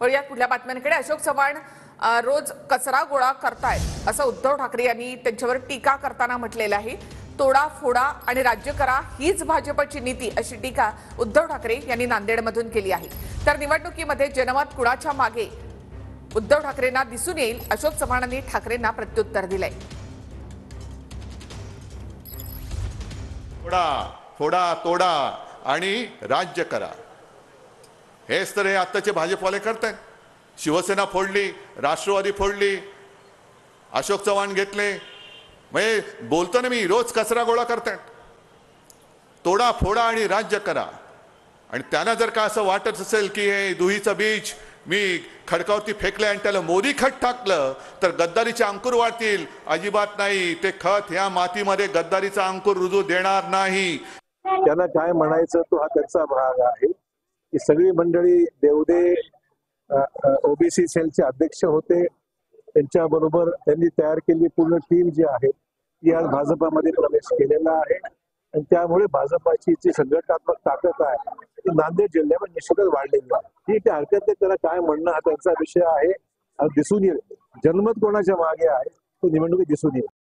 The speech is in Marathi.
वळूयात पुढल्या बातम्यांकडे। अशोक चव्हाण रोज कचरा गोळा करतायत असं उद्धव ठाकरे यांनी त्यांच्यावर टीका करताना म्हटलेलं आहे। तोडा फोडा आणि राज्य करा हीच भाजपची नीती अशी टीका उद्धव ठाकरे यांनी नांदेडमधून केली आहे। तर निवडणुकीमध्ये जनमत कुणाच्या मागे उद्धव ठाकरेंना दिसून येईल, अशोक चव्हाणांनी ठाकरेंना प्रत्युत्तर दिलंय। फोडा फोडा तोडा आणि राज्य करा, हेच तर हे आत्ताचे भाजपवाले करतात। शिवसेना फोडली, राष्ट्रवादी फोडली, अशोक चव्हाण घेतले। म्हणजे बोलतो ना मी, रोज कचरा गोळा करतात। तोडा फोडा आणि राज्य करा। आणि त्यांना जर का असं वाटत असेल की हे दुहीचं बीज मी खडकावरती फेकले आणि त्याला मोदी खत टाकलं तर गद्दारीचे अंकुर वाढतील, अजिबात नाही। ते खत ह्या मातीमध्ये गद्दारीचा अंकुर रुजू देणार नाही। त्यांना काय म्हणायचं तो हा त्यांचा भाग आहे। ही सगळी मंडळी देवदे ओबीसी सेलचे अध्यक्ष होते, त्यांच्याबरोबर त्यांनी तयार केलेली पूर्ण टीम जी आहे ती आज भाजपामध्ये प्रवेश केलेला आहे। आणि त्यामुळे भाजपाची जी संघटनात्मक ताकद आहे ती नांदेड जिल्ह्यामध्ये निश्चितच वाढलेली आहे। ठीक आहे, हरकत नाही, त्याला काय म्हणणं हा त्यांचा विषय आहे। दिसून येईल जनमत कोणाच्या मागे आहे तो निवडणुकीत दिसून येईल।